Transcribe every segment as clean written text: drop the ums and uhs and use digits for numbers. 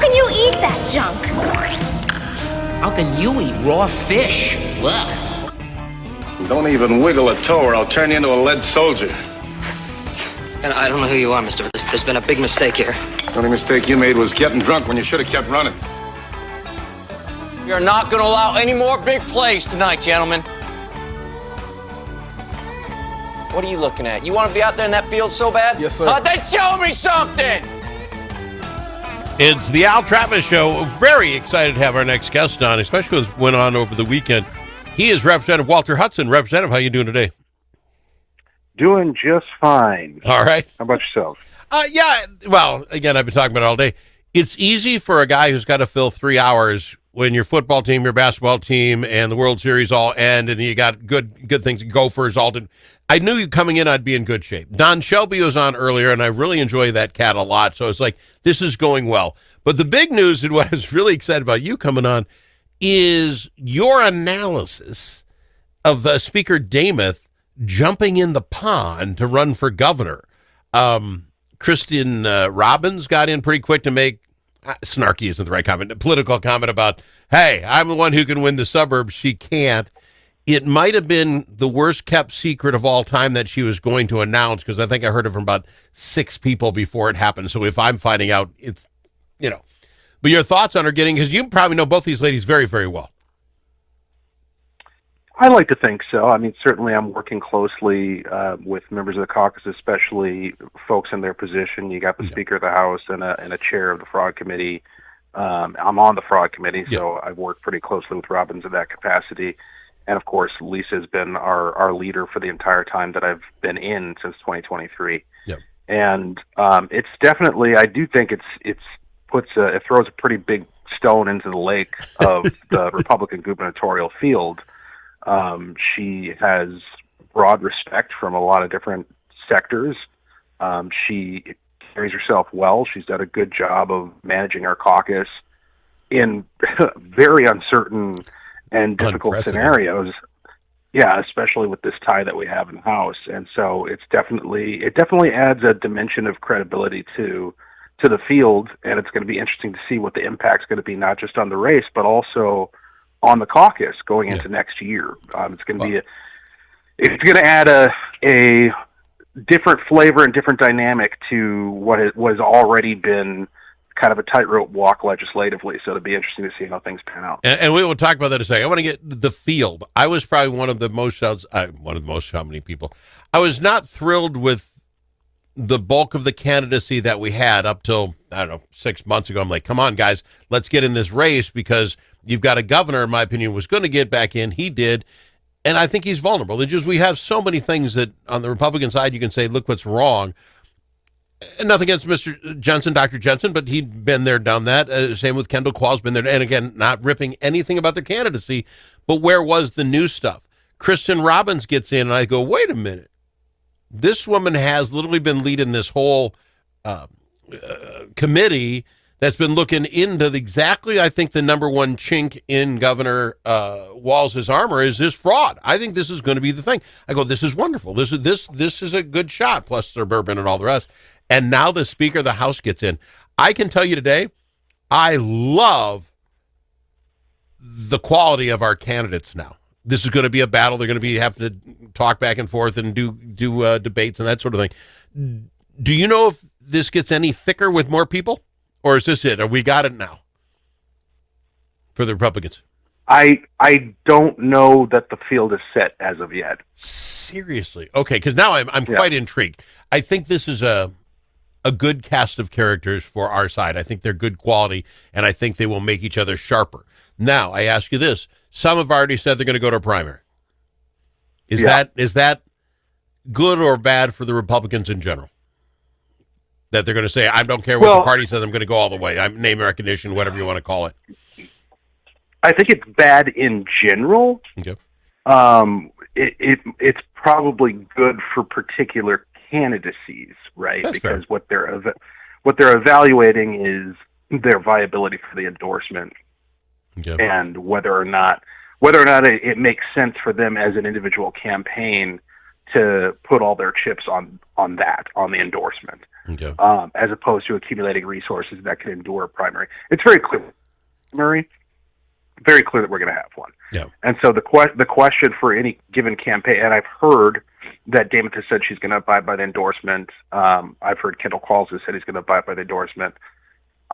can you eat that junk? How can you eat raw fish? Ugh. Don't even wiggle a toe or I'll turn you into a lead soldier. And I don't know who you are, mister, but there's been a big mistake here. The only mistake you made was getting drunk when you should have kept running. We are not going to allow any more big plays tonight, gentlemen. What are you looking at? You want to be out there in that field so bad? Yes, sir. Then show me something! It's the Al Travis Show. Very excited to have our next guest on, especially as went on over the weekend. He is Representative Walter Hudson. Representative, how you doing today? Doing just fine. All right. How about yourself? Yeah, well, again, I've been talking about it all day. It's easy for a guy who's got to fill 3 hours when your football team, your basketball team, and the World Series all end, and you got good things, Gophers all did. I knew you coming in, I'd be in good shape. Don Shelby was on earlier, and I really enjoy that cat a lot, so it's like, this is going well. But the big news, and what I was really excited about you coming on, is your analysis of Speaker Demuth jumping in the pond to run for governor. Kristen Robbins got in pretty quick to make, snarky isn't the right comment, a political comment about, hey, I'm the one who can win the suburbs. She can't. It might have been the worst kept secret of all time that she was going to announce, because I think I heard it from about 6 people before it happened. So if I'm finding out, it's, you know. But your thoughts on her getting, because you probably know both these ladies very, very well. I like to think so. I mean, certainly I'm working closely with members of the caucus, especially folks in their position. You got the Speaker of the House and a chair of the Fraud Committee. I'm on the Fraud Committee, so I've worked pretty closely with Robbins in that capacity. And, of course, Lisa's been our leader for the entire time that I've been in since 2023. Yep. And it's definitely, I do think it throws a pretty big stone into the lake of the Republican gubernatorial field. She has broad respect from a lot of different sectors. She carries herself well. She's done a good job of managing our caucus in very uncertain and difficult scenarios. Yeah, especially with this tie that we have in the House. And so it definitely adds a dimension of credibility to the field, and it's going to be interesting to see what the impact's going to be, not just on the race, but also on the caucus going into next year. It's going to add a different flavor and different dynamic to what it was already been kind of a tightrope walk legislatively. So it'll be interesting to see how things pan out. And we will talk about that in a second. I want to get the field. I was probably one of the most, how many people? I was not thrilled with the bulk of the candidacy that we had up till, 6 months ago. I'm like, come on, guys, let's get in this race, because you've got a governor, in my opinion, was going to get back in. He did. And I think he's vulnerable. We have so many things that on the Republican side, you can say, look what's wrong. And nothing against Mr. Jensen, Dr. Jensen, but he'd been there, done that. Same with Kendall Quall's been there. And again, not ripping anything about their candidacy, but where was the new stuff? Kristen Robbins gets in, and I go, wait a minute. This woman has literally been leading this whole committee that's been looking into exactly, I think, the number one chink in Governor Walz's armor is this fraud. I think this is going to be the thing. I go, this is wonderful. This is a good shot, plus Suburban and all the rest. And now the Speaker of the House gets in. I can tell you today, I love the quality of our candidates now. This is going to be a battle. They're going to be having to talk back and forth and do debates and that sort of thing. Do you know if this gets any thicker with more people? Or is this it? Have we got it now for the Republicans? I don't know that the field is set as of yet. Seriously? Okay, because now I'm quite intrigued. I think this is a good cast of characters for our side. I think they're good quality, and I think they will make each other sharper. Now, I ask you this. Some have already said they're going to go to a primary. Is that good or bad for the Republicans in general? That they're going to say, I don't care what the party says, I'm going to go all the way. I'm name recognition, whatever you want to call it. I think it's bad in general. Okay. It's probably good for particular candidacies, right? That's because fair. what they're evaluating is their viability for the endorsement, and whether or not it makes sense for them as an individual campaign to put all their chips on the endorsement, as opposed to accumulating resources that can endure a primary. It's very clear that we're going to have one. Yeah. And so the question for any given campaign, and I've heard that Damon has said she's going to abide by the endorsement. I've heard Kendall Qualls has said he's going to abide by the endorsement.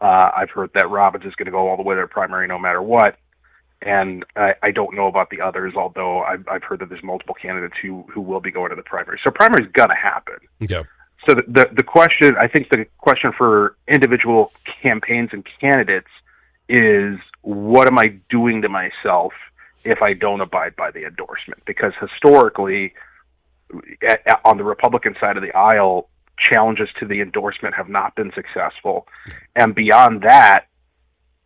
I've heard that Robbins is going to go all the way to the primary no matter what. And I don't know about the others, although I've heard that there's multiple candidates who will be going to the primary. So primary is going to happen. Yeah. So the question, I think the question for individual campaigns and candidates is, what am I doing to myself if I don't abide by the endorsement? Because historically, on the Republican side of the aisle, challenges to the endorsement have not been successful. And beyond that,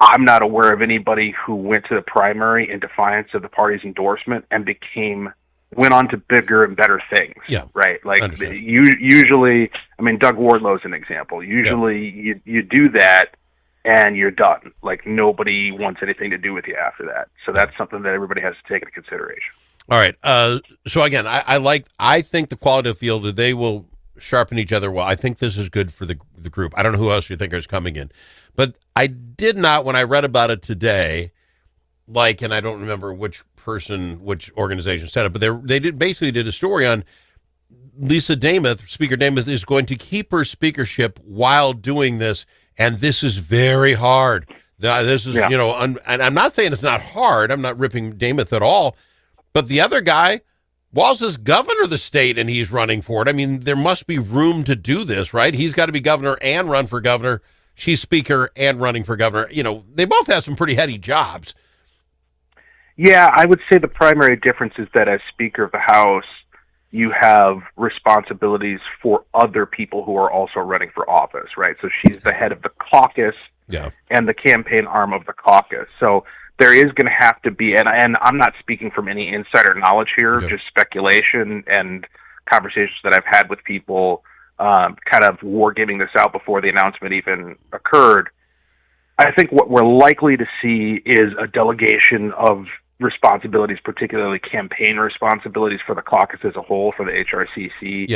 I'm not aware of anybody who went to the primary in defiance of the party's endorsement and went on to bigger and better things. Yeah. Right. Like usually, I mean, Doug Wardlow's an example. Usually you do that and you're done. Like nobody wants anything to do with you after that. So that's something that everybody has to take into consideration. All right. So again, I think the quality of the field, they will sharpen each other well. I think this is good for the group. I don't know who else you think is coming in, but I did not, when I read about it today, and I don't remember which organization said it, but they basically did a story on Lisa Dameth. Speaker Dameth is going to keep her speakership while doing this, and this is very hard. This is, and I'm not saying it's not hard. I'm not ripping Dameth at all, but the other guy, Walz is governor of the state, and he's running for it. I mean, there must be room to do this, right? He's got to be governor and run for governor. She's speaker and running for governor. They both have some pretty heady jobs. Yeah, I would say the primary difference is that as Speaker of the House, you have responsibilities for other people who are also running for office, right? So she's the head of the caucus and the campaign arm of the caucus. So there is going to have to be, and I'm not speaking from any insider knowledge here, just speculation and conversations that I've had with people, kind of wargaming this out before the announcement even occurred. I think what we're likely to see is a delegation of responsibilities, particularly campaign responsibilities for the caucus as a whole, for the HRCC.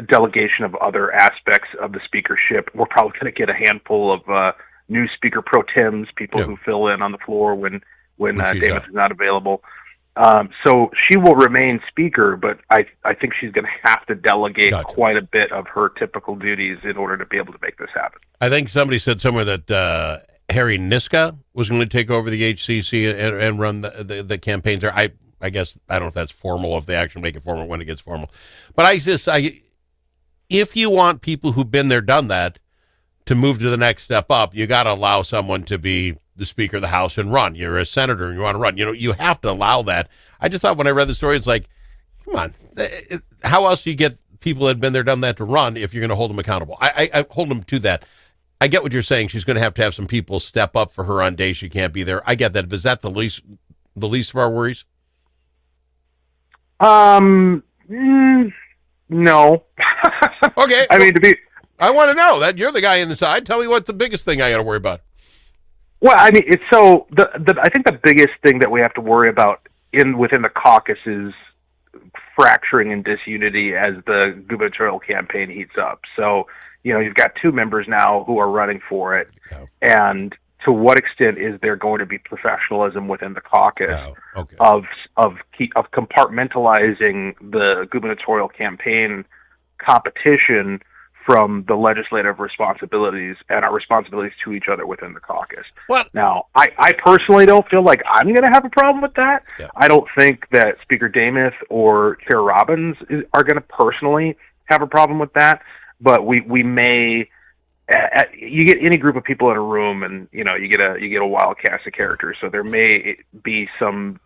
Delegation of other aspects of the speakership. We're probably going to get a handful of new speaker pro tems, people who fill in on the floor when Davis is not available. So she will remain speaker, but I think she's going to have to delegate quite a bit of her typical duties in order to be able to make this happen. I think somebody said somewhere that Harry Niska was going to take over the HCC and run the campaigns there. I guess, I don't know if that's formal, if they actually make it formal, when it gets formal. But if you want people who've been there, done that, to move to the next step up, you got to allow someone to be the Speaker of the House and run. You're a senator and you want to run. You have to allow that. I just thought when I read the story, it's like, come on, how else do you get people that have been there, done that to run if you're going to hold them accountable? I hold them to that. I get what you're saying. She's going to have some people step up for her on days she can't be there. I get that. But is that the least of our worries? No. Okay. I mean, I want to know that you're the guy inside. Tell me what's the biggest thing I got to worry about. Well, I mean, it's so I think the biggest thing that we have to worry about within the caucus is fracturing and disunity as the gubernatorial campaign heats up. So, you've got two members now who are running for it, and to what extent is there going to be professionalism within the caucus of compartmentalizing the gubernatorial campaign competition from the legislative responsibilities and our responsibilities to each other within the caucus. What? Now, I personally don't feel like I'm going to have a problem with that. Yeah. I don't think that Speaker Dameth or Chair Robbins are going to personally have a problem with that, but we may. You get any group of people in a room, and you get a wild cast of characters. So there may be some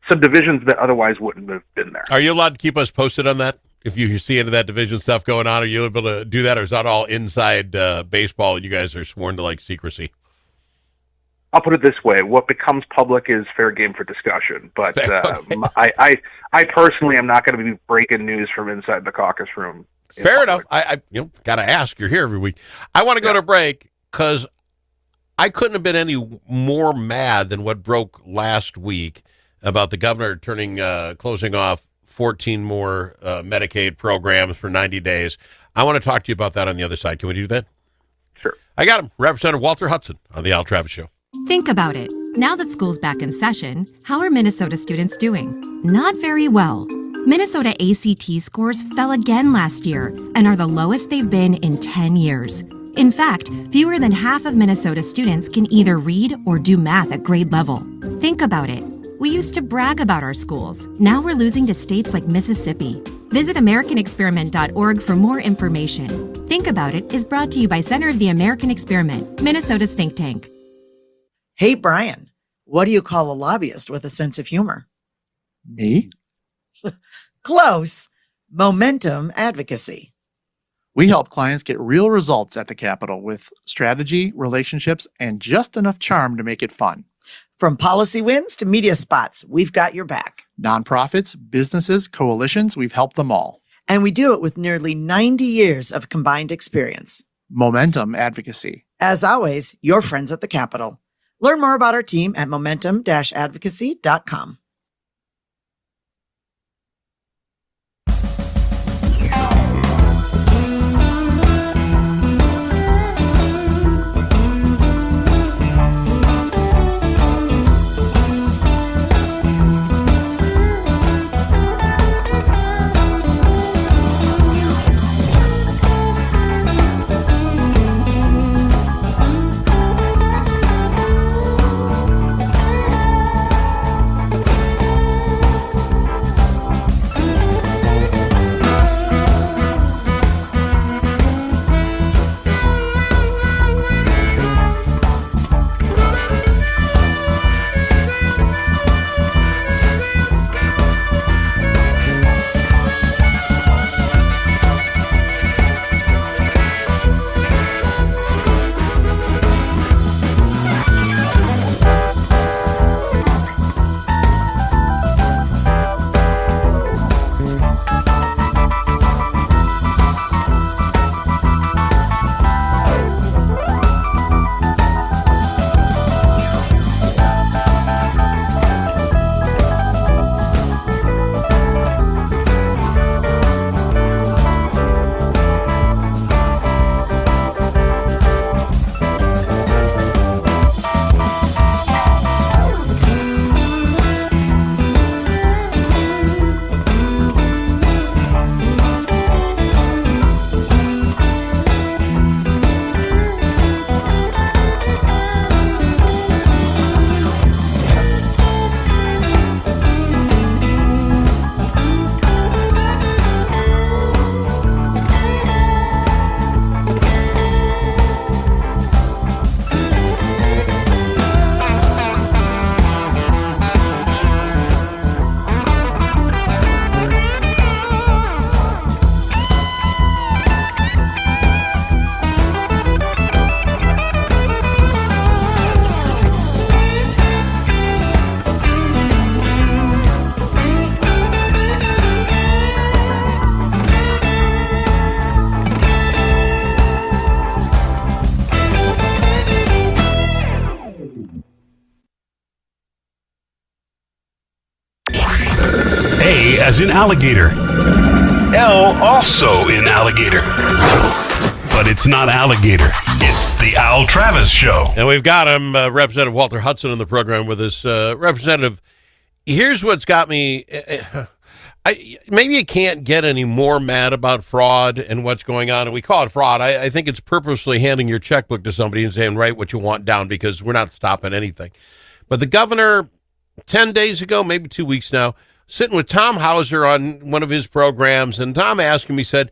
divisions that otherwise wouldn't have been there. Are you allowed to keep us posted on that? If you see any of that division stuff going on, are you able to do that, or is that all inside baseball and you guys are sworn to secrecy? I'll put it this way: what becomes public is fair game for discussion. But I personally am not going to be breaking news from inside the caucus room. Fair enough. I got to ask. You're here every week. I want to go to break because I couldn't have been any more mad than what broke last week about the governor closing off 14 more Medicaid programs for 90 days. I want to talk to you about that on the other side. Can we do that? Sure. I got him. Representative Walter Hudson on the Al Travis Show. Think about it. Now that school's back in session, how are Minnesota students doing? Not very well. Minnesota ACT scores fell again last year and are the lowest they've been in 10 years. In fact, fewer than half of Minnesota students can either read or do math at grade level. Think about it. We used to brag about our schools. Now we're losing to states like Mississippi. Visit AmericanExperiment.org for more information. Think About It is brought to you by Center of the American Experiment, Minnesota's think tank. Hey, Brian, what do you call a lobbyist with a sense of humor? Me? Close. Momentum advocacy. We help clients get real results at the Capitol with strategy, relationships, and just enough charm to make it fun. From policy wins to media spots, we've got your back. Nonprofits, businesses, coalitions, we've helped them all. And we do it with nearly 90 years of combined experience. Momentum advocacy. As always, your friends at the Capitol. Learn more about our team at momentum-advocacy.com. As in alligator. L also in alligator. But it's not alligator. It's the Al Travis Show. And we've got him, Representative Walter Hudson, on the program with us. Representative, here's what's got me. Maybe you can't get any more mad about fraud and what's going on. And we call it fraud. I think it's purposely handing your checkbook to somebody and saying, write what you want down, because we're not stopping anything. But the governor, 10 days ago, maybe 2 weeks now, sitting with Tom Hauser on one of his programs, and Tom asked him, he said,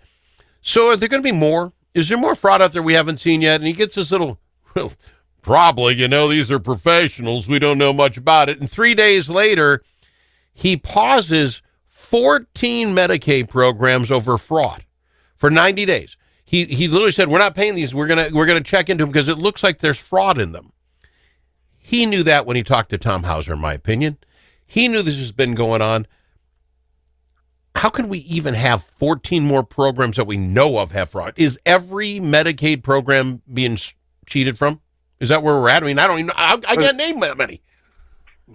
so are there going to be more? Is there more fraud out there we haven't seen yet? And he gets this little, well, probably, these are professionals. We don't know much about it. And 3 days later, he pauses 14 Medicaid programs over fraud for 90 days. He literally said, we're not paying these. We're gonna check into them because it looks like there's fraud in them. He knew that when he talked to Tom Hauser, in my opinion. He knew this has been going on. How can we even have 14 more programs that we know of have fraud? Is every Medicaid program being cheated from? Is that where we're at? I mean, I don't even know. I can't name that many.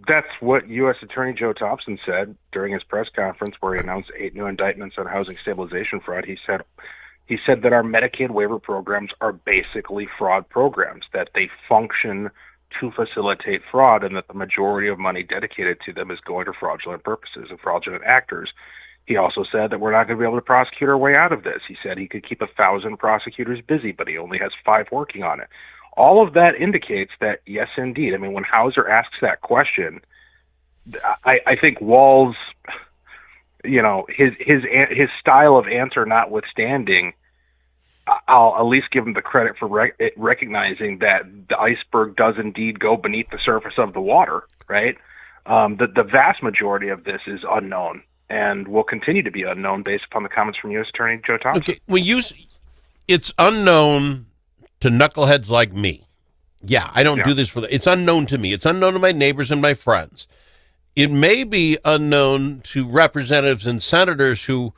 That's what U.S. Attorney Joe Thompson said during his press conference where he announced 8 new indictments on housing stabilization fraud. He said that our Medicaid waiver programs are basically fraud programs, that they function to facilitate fraud, and that the majority of money dedicated to them is going to fraudulent purposes and fraudulent actors. He also said that we're not going to be able to prosecute our way out of this. He said he could keep 1,000 prosecutors busy, but he only has 5 working on it. All of that indicates that, yes, indeed. I mean, when Hauser asks that question, I think Walz, his style of answer notwithstanding, I'll at least give him the credit for recognizing that the iceberg does indeed go beneath the surface of the water, right? The vast majority of this is unknown and will continue to be unknown based upon the comments from U.S. Attorney Joe Thompson. Okay, it's unknown to knuckleheads like me. Yeah, I don't do this it's unknown to me. It's unknown to my neighbors and my friends. It may be unknown to representatives and senators who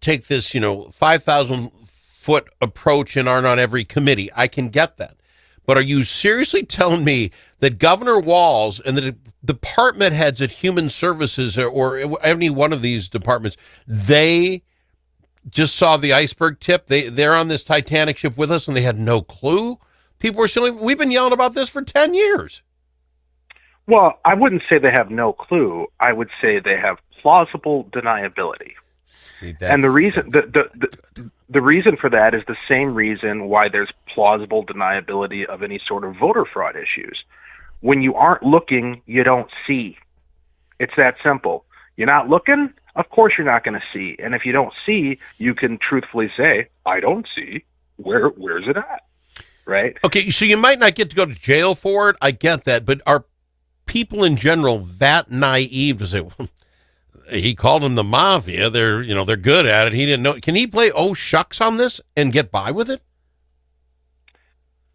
take this, 5,000-foot approach and aren't on every committee. I can get that. But are you seriously telling me that Governor Walz and the department heads at Human Services or any one of these departments, they just saw the iceberg tip? They're on this Titanic ship with us and they had no clue? People were still, we've been yelling about this for 10 years. Well, I wouldn't say they have no clue. I would say they have plausible deniability. See, and the reason the reason for that is the same reason why there's plausible deniability of any sort of voter fraud issues. When you aren't looking, you don't see. It's that simple. You're not looking, of course you're not going to see. And if you don't see, you can truthfully say, I don't see. Where's it at? Right? Okay, so you might not get to go to jail for it. I get that. But are people in general that naive to say, well, he called them the mafia. They're good at it. He didn't know. Can he play oh shucks on this and get by with it?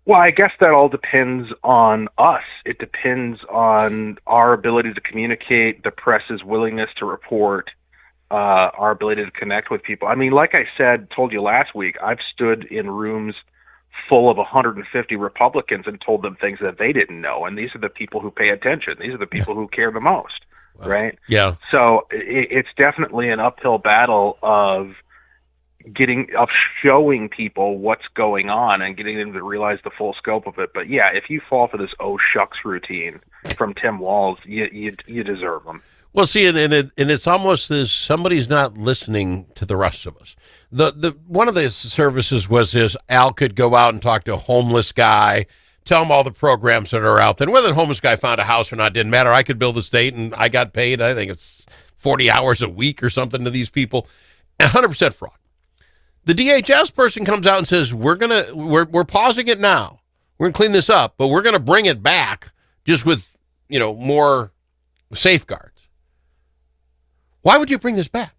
Well, I guess that all depends on us. It depends on our ability to communicate, the press's willingness to report, our ability to connect with people. I mean, like I told you last week, I've stood in rooms full of 150 Republicans and told them things that they didn't know. And these are the people who pay attention. These are the people who care the most. Wow. Right? Yeah. So it's definitely an uphill battle of showing people what's going on and getting them to realize the full scope of it. But yeah, if you fall for this oh shucks routine from Tim Walz, you deserve them. Well, see, and it's almost as somebody's not listening to the rest of us. The one of the services was this: Al could go out and talk to a homeless guy, tell him all the programs that are out there. Whether the homeless guy found a house or not didn't matter. I could bill the state, and I got paid. I think it's 40 hours a week or something to these people. 100% fraud. The DHS person comes out and says, we're pausing it now. We're gonna clean this up, but we're gonna bring it back just with more safeguards. Why would you bring this back?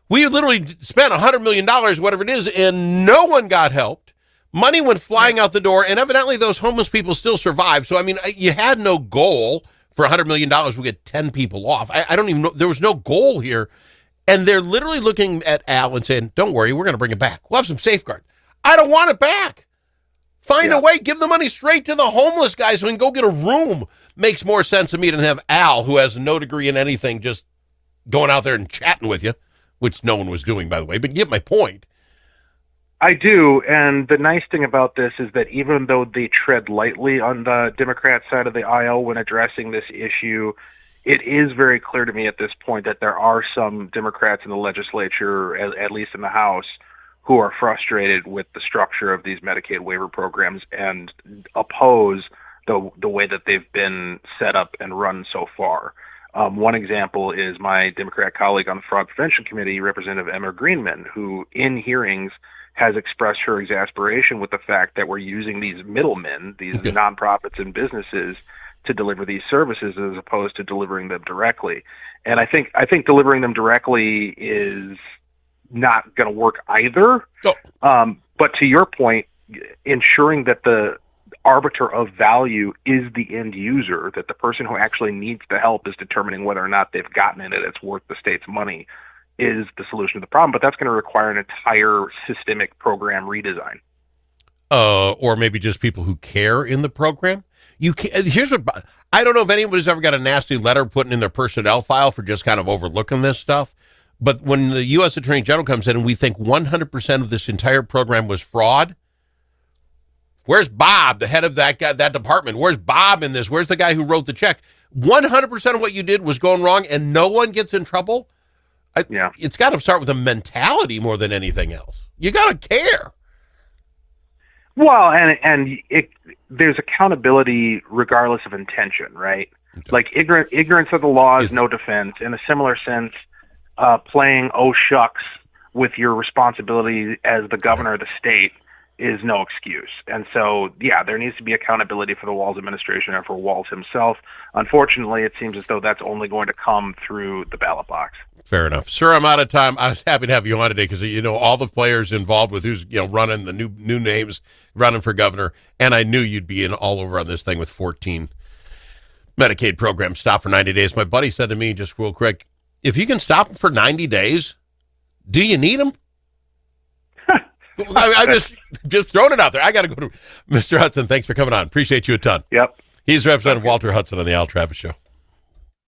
We literally spent $100 million, whatever it is, and no one got helped. Money went flying out the door, and evidently those homeless people still survived. So, I mean, you had no goal for $100 million. We'll get 10 people off. I don't even know. There was no goal here. And they're literally looking at Al and saying, don't worry, we're going to bring it back. We'll have some safeguards. I don't want it back. Find a way. Give the money straight to the homeless guys so we can go get a room. Makes more sense to me than have Al, who has no degree in anything, just going out there and chatting with you, which no one was doing, by the way. But you get my point. I do, and the nice thing about this is that even though they tread lightly on the Democrat side of the aisle when addressing this issue, it is very clear to me at this point that there are some Democrats in the legislature, at least in the House, who are frustrated with the structure of these Medicaid waiver programs and oppose the way that they've been set up and run so far. One example is my Democrat colleague on the Fraud Prevention Committee, Representative Emma Greenman, who in hearings has expressed her exasperation with the fact that we're using these middlemen, these nonprofits and businesses, to deliver these services as opposed to delivering them directly. And I think delivering them directly is not going to work either. But to your point, ensuring that the arbiter of value is the end user, that the person who actually needs the help is determining whether or not they've gotten it and it's worth the state's money, is the solution to the problem. But that's going to require an entire systemic program redesign. Or maybe just people who care in the program. You can't, here's what I don't know if anybody's ever got a nasty letter put in their personnel file for just kind of overlooking this stuff. But when the U.S. Attorney General comes in and we think 100% of this entire program was fraud, where's Bob, the head of that department? Where's Bob in this? Where's the guy who wrote the check? 100% of what you did was going wrong, and no one gets in trouble. It's got to start with a mentality more than anything else. You got to care. Well, and there's accountability regardless of intention, right? Okay. Like ignorance of the law is no defense. In a similar sense, playing oh shucks with your responsibility as the governor of the state is no excuse. And so, there needs to be accountability for the Walz administration and for Walz himself. Unfortunately, it seems as though that's only going to come through the ballot box. Fair enough. Sir, I'm out of time. I was happy to have you on today because, all the players involved with who's, running the new names, running for governor, and I knew you'd be in all over on this thing with 14 Medicaid programs stopped for 90 days. My buddy said to me just real quick, if you can stop them for 90 days, do you need them? I just throwing it out there. I got to go to Mr. Hudson. Thanks for coming on. Appreciate you a ton. Yep. He's Representative Walter Hudson on the Al Travis Show.